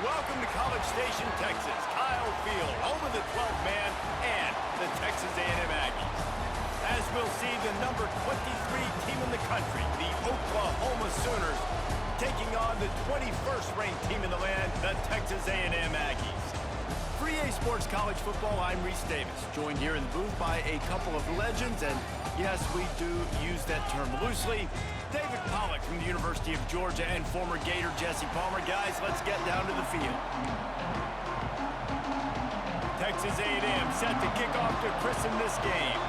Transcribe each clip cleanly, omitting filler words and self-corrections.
welcome to College Station, Texas. Kyle Field, home of the 12th man and the Texas A&M Aggies. As we'll see, the number 23 team in the country, the Oklahoma Sooners, taking on the 21st ranked team in the land, the Texas A&M Aggies. For EA Sports College Football, I'm Reese Davis, joined here in the booth by a couple of legends, and yes, we do use that term loosely. David Pollack from the University of Georgia and former Gator Jesse Palmer. Guys, let's get down to the field. Texas A&M set to kick off to christen this game.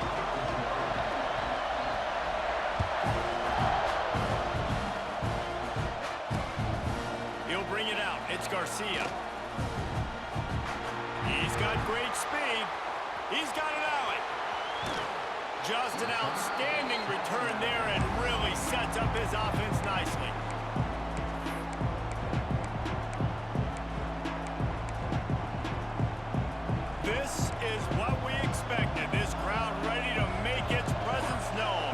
He'll bring it out. It's Garcia. He's got great speed. He's got an alley. Just an outstanding return there and really sets up his offense nicely. This is what we expected. This crowd ready to make its presence known.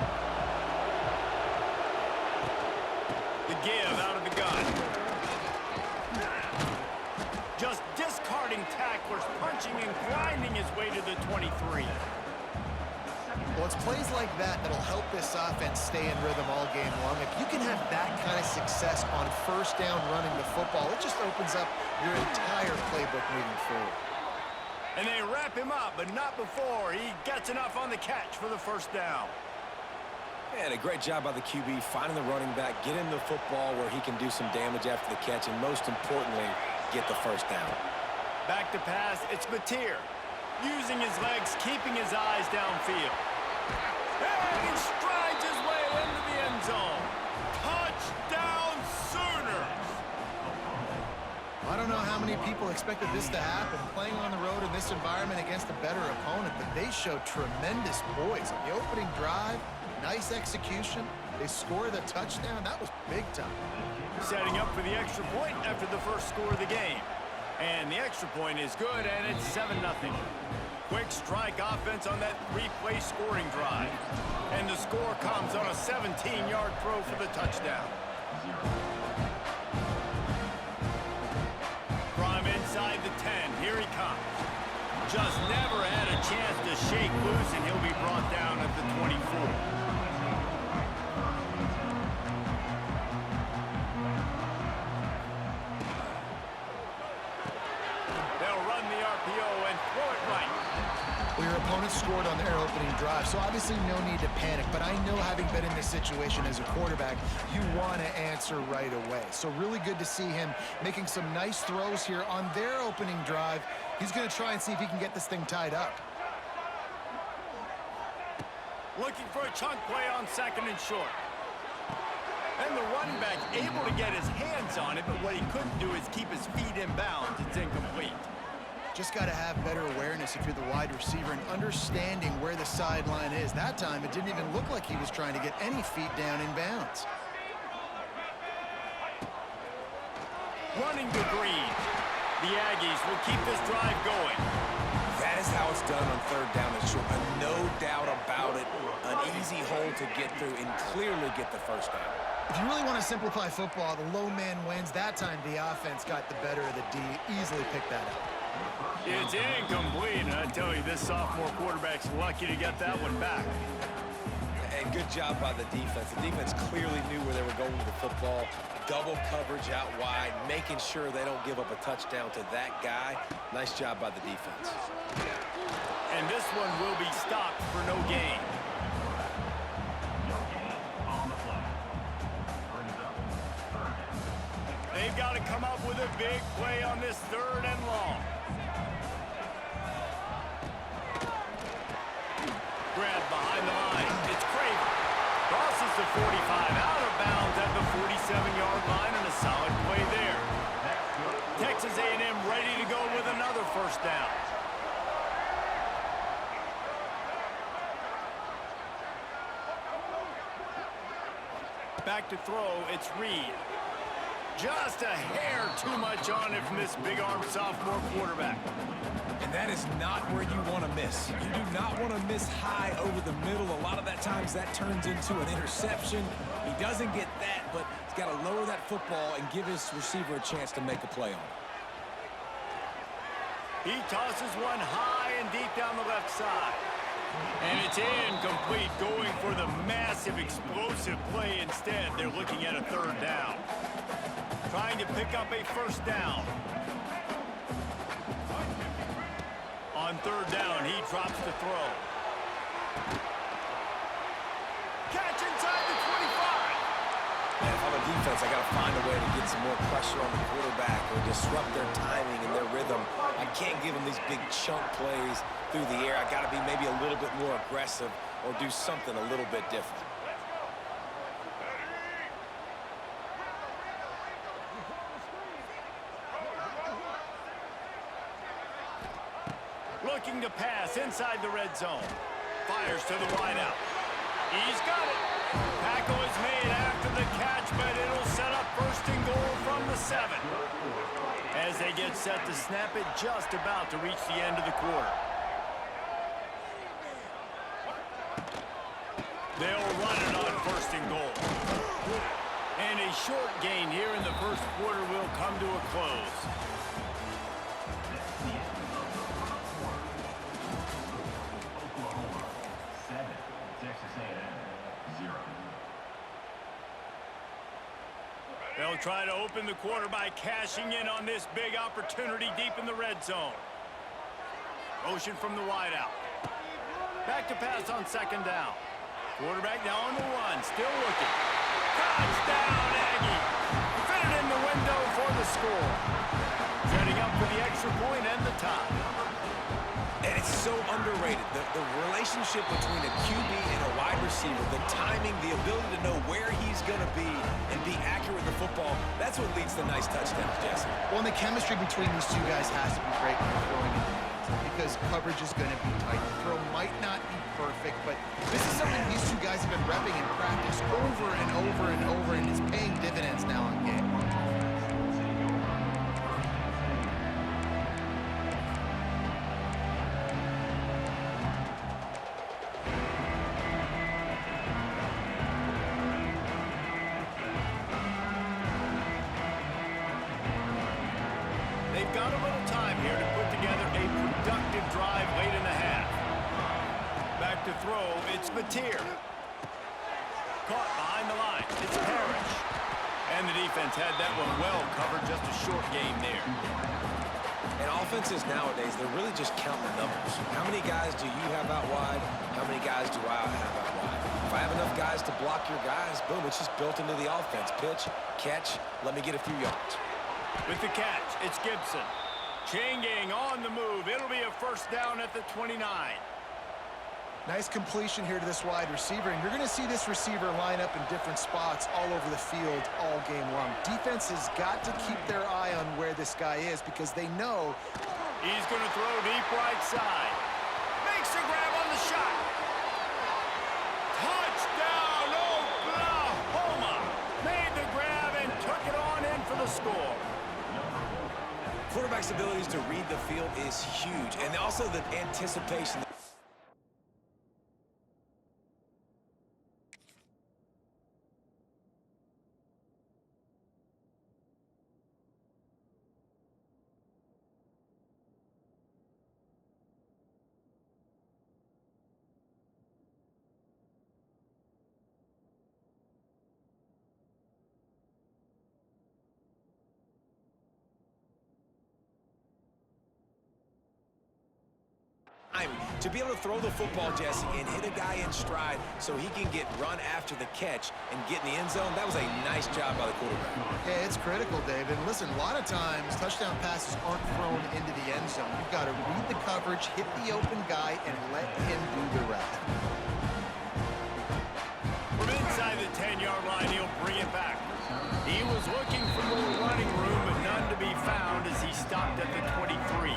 The give out of the gun. Just discarding tacklers, punching and grinding his way to the 23. Well, it's plays like that that'll help this offense stay in rhythm all game long. If you can have that kind of success on first down running the football, it just opens up your entire playbook moving forward. And they wrap him up, but not before he gets enough on the catch for the first down. And a great job by the QB finding the running back, get him the football where he can do some damage after the catch, and most importantly, get the first down. Back to pass, it's Mateer. Using his legs, keeping his eyes downfield. And he strides his way into the end zone. Touchdown, Sooners! I don't know how many people expected this to happen, playing on the road in this environment against a better opponent, but they showed tremendous poise. On the opening drive, nice execution. They score the touchdown. That was big time. Setting up for the extra point after the first score of the game. And the extra point is good, and it's 7-0. Quick strike offense on that three-play scoring drive. And the score comes on a 17-yard throw for the touchdown. From inside the 10, here he comes. Just never had a chance to shake loose, and he'll be brought down at the 24. Well, your opponent scored on their opening drive, so obviously no need to panic. But I know, having been in this situation as a quarterback, you want to answer right away. So really good to see him making some nice throws here on their opening drive. He's going to try and see if he can get this thing tied up. Looking for a chunk play on second and short. And the running back able to get his hands on it, but what he couldn't do is keep his feet in bounds. It's incomplete. Just got to have better awareness if you're the wide receiver and understanding where the sideline is. That time, it didn't even look like he was trying to get any feet down in bounds. Running to Green. The Aggies will keep this drive going. That is how it's done on third down and short. No doubt about it. An easy hole to get through and clearly get the first down. If you really want to simplify football, the low man wins. That time, the offense got the better of the D. Easily picked that up. It's incomplete, and I tell you, this sophomore quarterback's lucky to get that one back. And good job by the defense. The defense clearly knew where they were going with the football. Double coverage out wide, making sure they don't give up a touchdown to that guy. Nice job by the defense. And this one will be stopped for no gain. They've got to come up with a big play on this third and long. Grab behind the line. It's Craven. Crosses the 45, out of bounds at the 47-yard line, and a solid play there. Texas A&M ready to go with another first down. Back to throw, it's Reed. Just a hair too much on it from this big-arm sophomore quarterback. And that is not where you want to miss. You do not want to miss high over the middle. A lot of that times that turns into an interception. He doesn't get that, but he's got to lower that football and give his receiver a chance to make a play on it. He tosses one high and deep down the left side. And it's incomplete, going for the massive, explosive play instead. They're looking at a third down. Trying to pick up a first down. On third down, he drops the throw. Catch inside the 25. Man, if I'm a defense, I got to find a way to get some more pressure on the quarterback or disrupt their timing and their rhythm. I can't give them these big chunk plays through the air. I got to be maybe a little bit more aggressive or do something a little bit different. Looking to pass inside the red zone. Fires to the wideout. He's got it. Tackle is made after the catch, but it'll set up first and goal from the 7. As they get set to snap it, just about to reach the end of the quarter. They'll run it on first and goal. And a short gain here in the first quarter will come to a close. They'll try to open the quarter by cashing in on this big opportunity deep in the red zone. Motion from the wideout. Back to pass on second down. Quarterback now on the run, still looking. Touchdown, Aggie! Fitted in the window for the score. Setting up for the extra point and the tie. And it's so underrated. The relationship between a QB and a wide receiver, the timing, the ability to know where he's going to be and be accurate with the football, that's what leads to nice touchdowns, Jesse. Well, and the chemistry between these two guys has to be great when you're throwing it because coverage is going to be tight. The throw might not be perfect, but this is something these two guys have been repping in practice over and over and over, and it's paying dividends now in game. They've got a little time here to put together a productive drive late in the half. Back to throw, it's Mateer. Caught behind the line, it's Parrish. And the defense had that one well covered, just a short game there. And offenses nowadays, they're really just counting the numbers. How many guys do you have out wide? How many guys do I have out wide? If I have enough guys to block your guys, boom, it's just built into the offense. Pitch, catch, let me get a few yards. With the catch, it's Gibson. Chain gang on the move. It'll be a first down at the 29. Nice completion here to this wide receiver, and you're going to see this receiver line up in different spots all over the field all game long. Defense has got to keep their eye on where this guy is because they know he's going to throw deep right side. Makes the grab on the shot. Touchdown, Oklahoma! Made the grab and took it on in for the score. Quarterback's abilities to read the field is huge, and also the anticipation. To be able to throw the football, Jesse, and hit a guy in stride so he can get run after the catch and get in the end zone, that was a nice job by the quarterback. Yeah, it's critical, David. Listen, a lot of times touchdown passes aren't thrown into the end zone. You've got to read the coverage, hit the open guy, and let him do the rest. From inside the 10-yard line, he'll bring it back. He was looking for more running room, but none to be found as he stopped at the 23.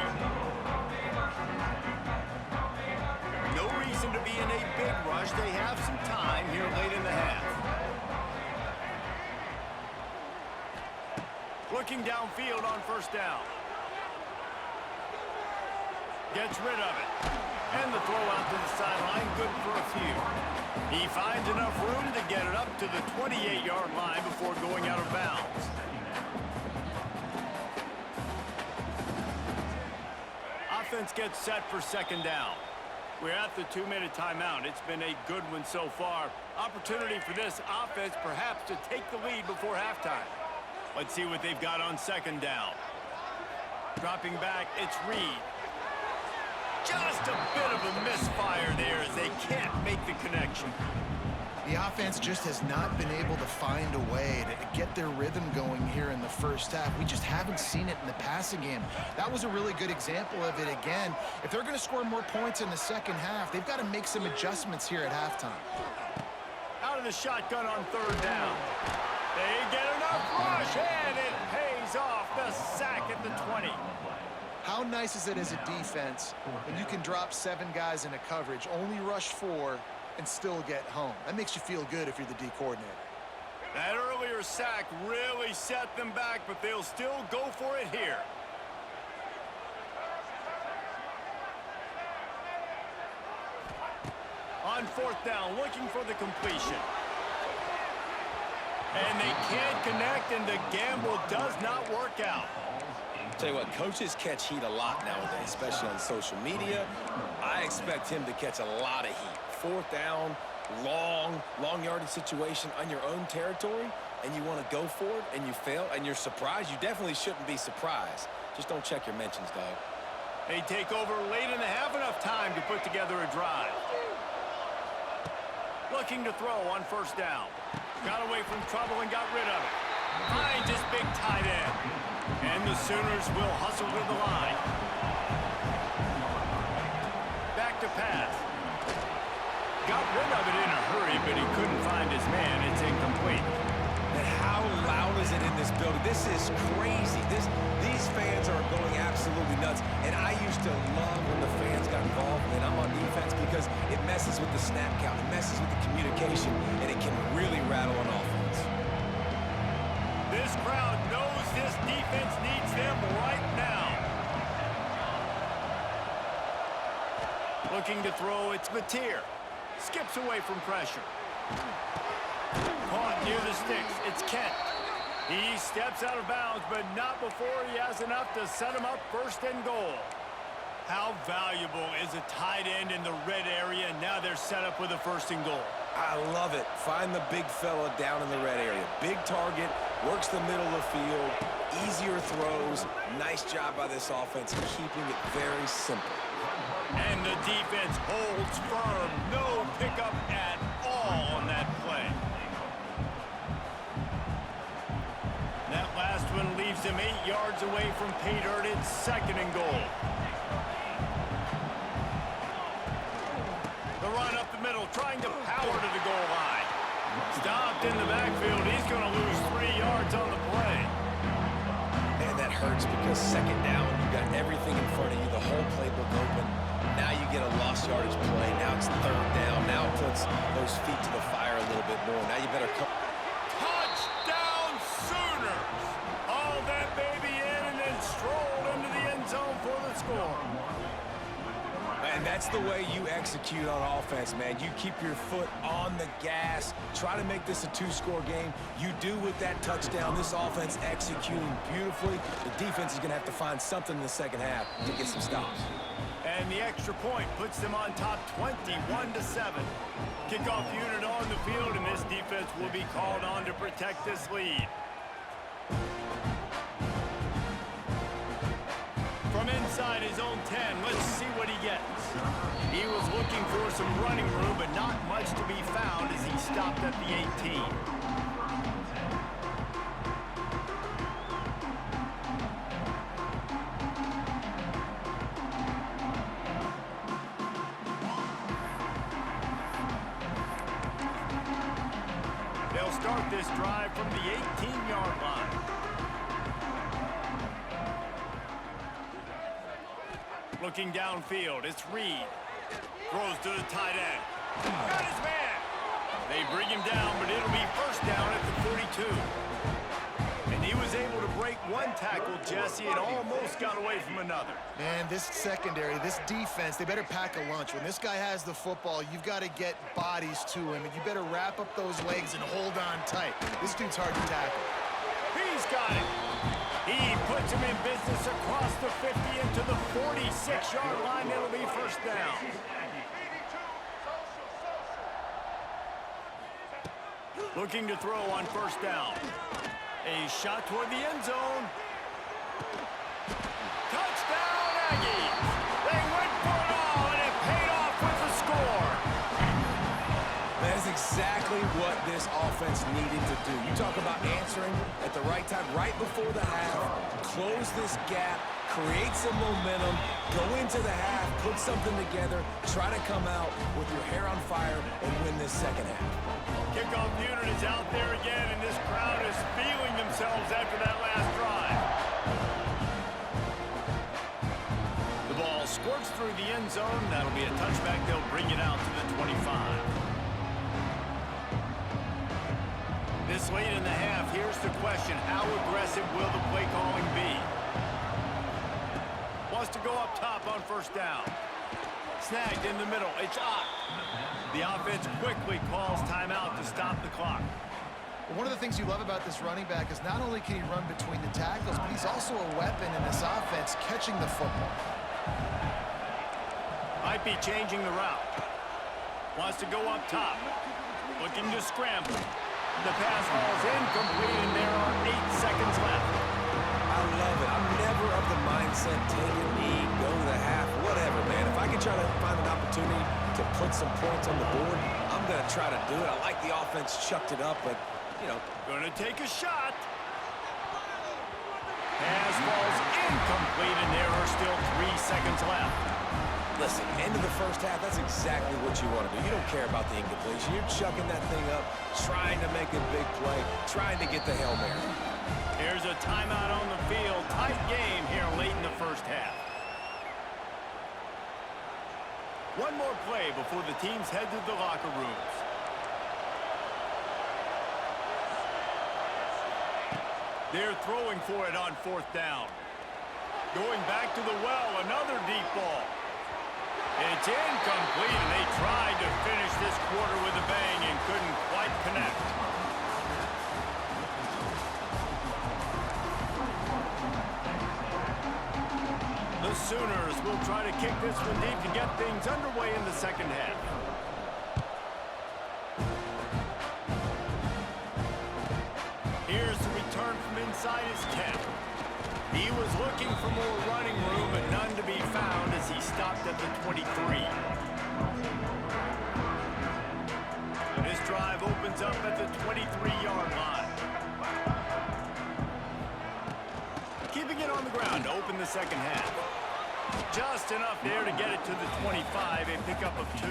No reason to be in a big rush. They have some time here late in the half. Looking downfield on first down. Gets rid of it. And the throw out to the sideline, good for a few. He finds enough room to get it up to the 28-yard line before going out of bounds. offense gets set for second down. We're at the 2-minute timeout. It's been a good one so far. Opportunity for this offense perhaps to take the lead before halftime. Let's see what they've got on second down. Dropping back, it's Reed. Just a bit of a misfire there as they can't make the connection. The offense just has not been able to find a way to get their rhythm going here in the first half. We just haven't seen it in the passing game. That was a really good example of it again. If they're going to score more points in the second half, they've got to make some adjustments here at halftime. Out of the shotgun on third down. They get enough rush, and it pays off. The sack at the 20. How nice is it as a defense when you can drop 7 guys in a coverage, only rush 4, and still get home? That makes you feel good if you're the D coordinator. That earlier sack really set them back, but they'll still go for it here. On fourth down, looking for the completion. And they can't connect, and the gamble does not work out. Tell you what, coaches catch heat a lot nowadays, especially on social media. I expect him to catch a lot of heat. Fourth down, long yardage situation on your own territory, and you want to go for it, and you fail, and you're surprised. You definitely shouldn't be surprised. Just don't check your mentions, dog. They take over late in the half, enough time to put together a drive. Looking to throw on first down. Got away from trouble and got rid of it. Finds his big tight end. And the Sooners will hustle to the line. Back to pass. Got rid of it in a hurry, but he couldn't find his man. It's incomplete. And how loud is it in this building? This is crazy. These fans are going absolutely nuts. And I used to love when the fans got involved when I'm on defense because it messes with the snap count, it messes with the communication, and it can really rattle an offense. This crowd knows this defense needs them right now. Looking to throw, it's Mateer. Skips away from pressure. Caught near the sticks, it's Kent. He steps out of bounds, but not before he has enough to set him up first and goal. How valuable is a tight end in the red area? Now they're set up with a first and goal. I love it. Find the big fella down in the red area. Big target, works the middle of the field, easier throws. Nice job by this offense, keeping it very simple. And the defense holds firm. No pickup at all on that play. That last one leaves him 8 yards away from pay dirt. It's second and goal. The run up the middle, trying to power to the goal line. Stopped in the backfield. He's going to lose 3 yards on the play. Man, that hurts because second down, you got everything in front of you, the whole playbook open. Now you get a lost yardage play. Now it's third down. Now it puts those feet to the fire a little bit more. Now you better come. Touchdown Sooners! All that baby in and then strolled into the end zone for the score. And that's the way you execute on offense, man. You keep your foot on the gas. Try to make this a 2-score game. You do with that touchdown. This offense executing beautifully. The defense is going to have to find something in the second half to get some stops. And the extra point puts them on top 21-7. Kickoff unit on the field, and this defense will be called on to protect this lead. From inside his own 10, let's see what he gets. He was looking for some running room, but not much to be found as he stopped at the 18. They'll start this drive from the 18-yard line. Looking downfield, it's Reed. Throws to the tight end. Got his man. They bring him down, but it'll be first down at the 42. And he was able to break one tackle, Jesse, and almost got away from another. Man, this secondary, this defense, they better pack a lunch. When this guy has the football, you've got to get bodies to him, and you better wrap up those legs and hold on tight. This dude's hard to tackle. He's got it. He puts him in business across the 50 into the 46-yard line, it'll be first down. Looking to throw on first down. A shot toward the end zone. Touchdown, Aggies! They went for it all, and it paid off with the score. That is exactly what this offense needed to do. You talk about answering at the right time, right before the half, close this gap, create some momentum, go into the half, put something together, try to come out with your hair on fire and win this second half. Kickoff unit is out there again, and this crowd is feeling themselves after that last drive. The ball squirts through the end zone. That'll be a touchback. They'll bring it out to the 25. This late in the half, here's the question. How aggressive will the play calling be? Wants to go up top on first down. Snagged in the middle. It's Ott. The offense quickly calls timeout to stop the clock. One of the things you love about this running back is not only can he run between the tackles, but he's also a weapon in this offense catching the football. Might be changing the route. Wants to go up top. Looking to scramble. The pass falls incomplete, and there are 8 seconds left. I love it. I'm never of the mindset, take a knee, go to the half, whatever, man. If I can try to find an opportunity to put some points on the board, I'm going to try to do it. I like the offense chucked it up, but, you know. Going to take a shot. Pass falls incomplete, and there are still 3 seconds left. Listen, end of the first half, that's exactly what you want to do. You don't care about the incompletion. You're chucking that thing up, trying to make a big play, trying to get the Hail Mary. Here's a timeout on the field. Tight game here late in the first half. One more play before the teams head to the locker rooms. They're throwing for it on fourth down. Going back to the well, another deep ball. It's incomplete, and they tried to finish this quarter with a bang and couldn't quite connect. The Sooners will try to kick this one deep to get things underway in the second half. Here's the return from inside his 10. He was looking for more running room, but none to be found as he stopped at the 23. This drive opens up at the 23-yard line. Keeping it on the ground to open the second half. Just enough there to get it to the 25, a pickup of 2.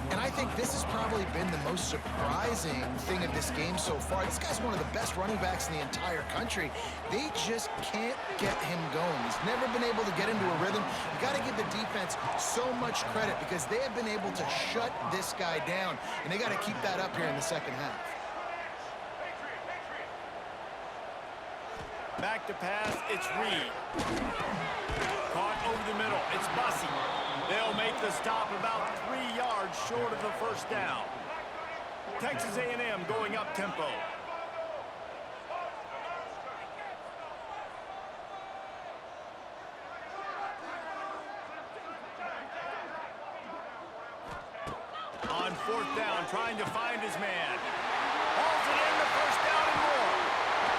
And I think this has probably been the most surprising thing of this game so far. This guy's one of the best running backs in the entire country. They just can't get him going. He's never been able to get into a rhythm. You got to give the defense so much credit because they have been able to shut this guy down, and they got to keep that up here in the second half. Back to pass, it's Reed. Caught over the middle, it's Bussey. They'll make the stop about 3 yards short of the first down. Texas A&M going up tempo. On fourth down, trying to find his man. Hauls it in, the first down and more.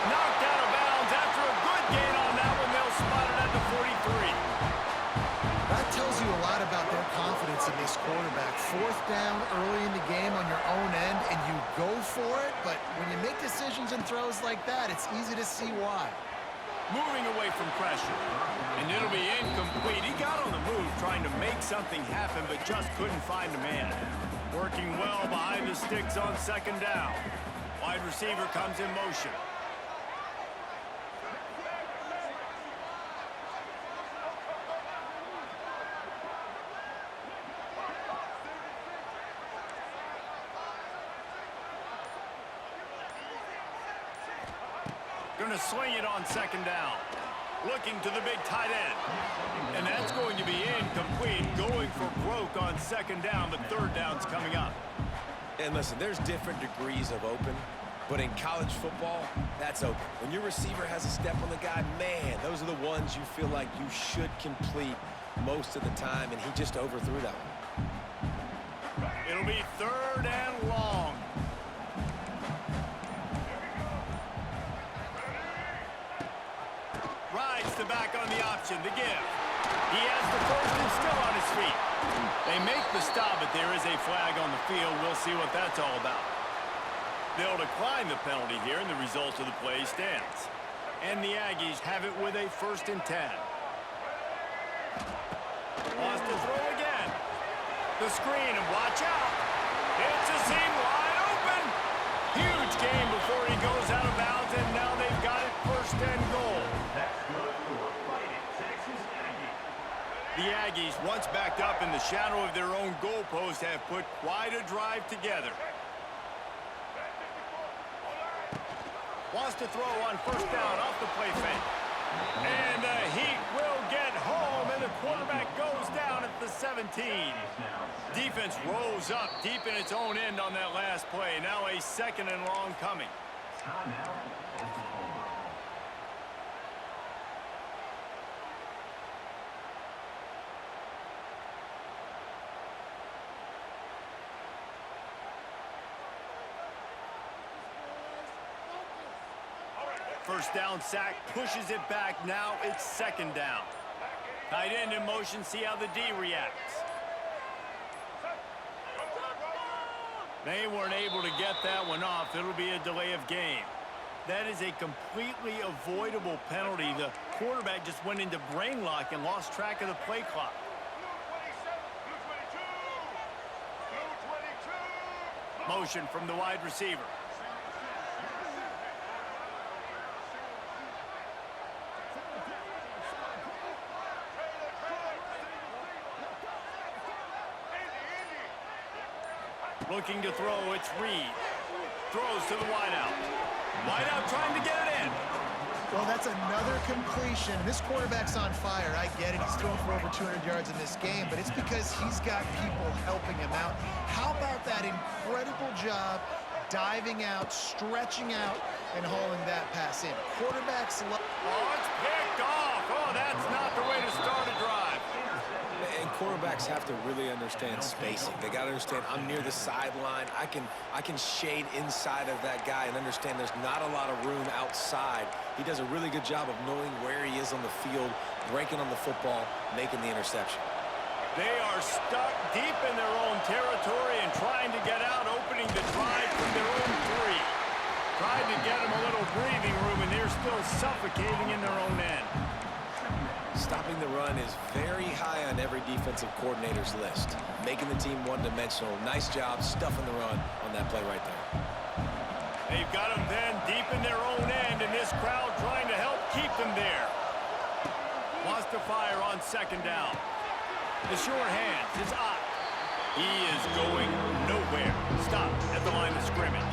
Knocked out of bounds after a good gain on that one. They'll spot it at the 43. That tells you a lot about their confidence in this quarterback. Fourth down early in the game on your own end, and you go for it, but when you make decisions and throws like that, it's easy to see why. Moving away from pressure, and it'll be incomplete. He got on the move trying to make something happen, but just couldn't find a man. Working well behind the sticks on second down. Wide receiver comes in motion. Going to swing it on second down. Looking to the big tight end. And that's going to be incomplete. Going for broke on second down, but third down's coming up. And listen, there's different degrees of open, But in college football, that's open. When your receiver has a step on the guy, man, those are the ones you feel like you should complete most of the time, and he just overthrew that one. It'll be 3rd and long. Rides the back on the option, the give. He has the first and still on his feet. They make the stop, but there is a flag on the field. We'll see what that's all about. They'll decline the penalty here, and the result of the play stands. And the Aggies have it with a 1st and 10. Wants to throw again. The screen, and watch out. It's a seam wide open. Huge gain before he goes out of bounds, and now they've got it 1st and goal. The Aggies, once backed up in the shadow of their own goalpost, have put quite a drive together. Wants to throw on 1st down off the play fake. And the Heat will get home, and the quarterback goes down at the 17. Defense rose up deep in its own end on that last play. Now a 2nd and long coming. First down sack, pushes it back. Now it's 2nd down. Tight end in motion, see how the D reacts. They weren't able to get that one off. It'll be a delay of game. That is a completely avoidable penalty. The quarterback just went into brain lock and lost track of the play clock. Motion from the wide receiver. Looking to throw, it's Reed. Throws to the wideout. Wideout trying to get it in. Well, that's another completion. This quarterback's on fire. I get it. He's thrown for over 200 yards in this game, but it's because he's got people helping him out. How about that incredible job diving out, stretching out, and hauling that pass in? Quarterbacks love... Oh, it's picked off. Oh, that's not the way to start a drive. And quarterbacks have to really understand spacing. They got to understand I'm near the sideline. I can shade inside of that guy and understand there's not a lot of room outside. He does a really good job of knowing where he is on the field, breaking on the football, making the interception. They are stuck deep in their own territory and trying to get out, opening the drive from their own 3. Tried to get them a little breathing room, and they're still suffocating in their own end. Stopping the run is very high on every defensive coordinator's list. Making the team one-dimensional. Nice job stuffing the run on that play right there. They've got them then deep in their own end, and this crowd trying to help keep them there. Wants to fire on 2nd down. The short hands is Ott. He is going nowhere. Stopped at the line of scrimmage.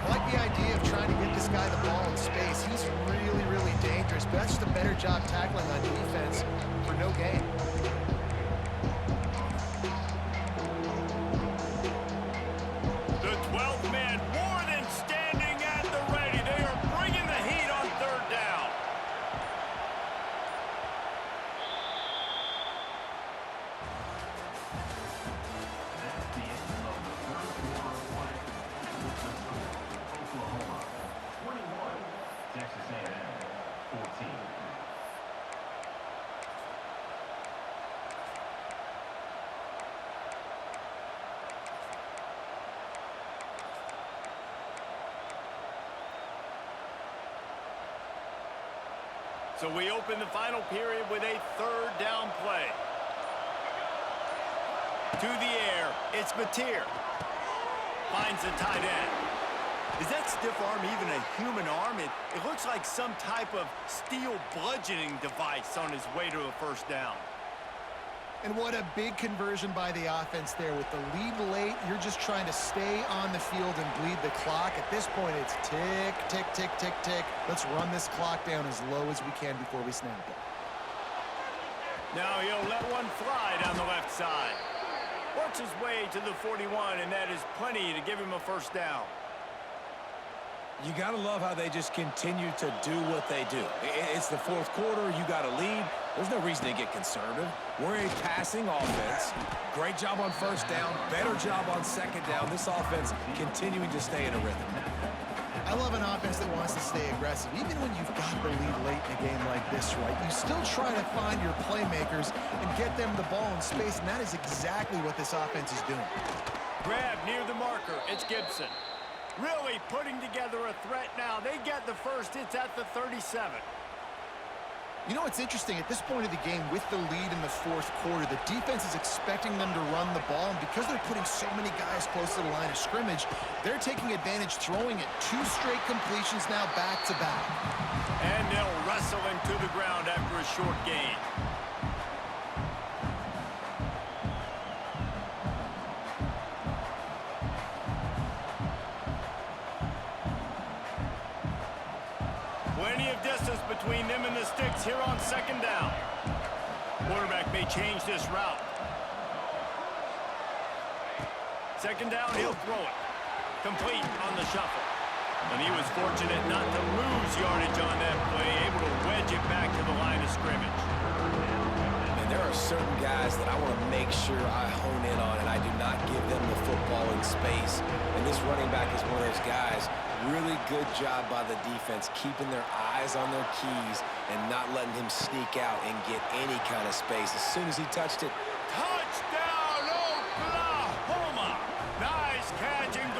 I like the idea of trying to get this guy the ball in space. He's really, really dangerous, but that's just a better job tackling on defense for no gain. The 12th man more than standing at the ready. They are bringing the heat on 3rd down. So we open the final period with a 3rd down play. To the air, it's Mateer. Finds the tight end. Is that stiff arm even a human arm? It looks like some type of steel bludgeoning device on his way to a 1st down. And what a big conversion by the offense there. With the lead late, you're just trying to stay on the field and bleed the clock. At this point, it's tick, tick, tick, tick, tick. Let's run this clock down as low as we can before we snap it. Now he'll let one fly down the left side. Works his way to the 41, and that is plenty to give him a 1st down. You got to love how they just continue to do what they do. It's the fourth quarter. You got a lead. There's no reason to get conservative. We're a passing offense. Great job on first down. Better job on second down. This offense continuing to stay in a rhythm. I love an offense that wants to stay aggressive. Even when you've got the lead late in a game like this, right, you still try to find your playmakers and get them the ball in space, and that is exactly what this offense is doing. Grab near the marker. It's Gibson. Really putting together a threat now. They get the first. It's at the 37. You know what's interesting? At this point of the game, with the lead in the fourth quarter, the defense is expecting them to run the ball, and because they're putting so many guys close to the line of scrimmage, they're taking advantage, throwing it 2 straight completions now back-to-back. And they'll wrestle him to the ground after a short gain. Plenty of distance between them and the sticks here on second down. Quarterback may change this route. Second down, he'll throw it. Complete on the shuffle. And he was fortunate not to lose yardage on that play, able to wedge it back to the line of scrimmage. And there are certain guys that I want to make sure I hone in on, and I do not give them the football in space. And this running back is one of those guys. Really good job by the defense, keeping their eyes on their keys and not letting him sneak out and get any kind of space. As soon as he touched it, Touchdown, Oklahoma! Nice catch and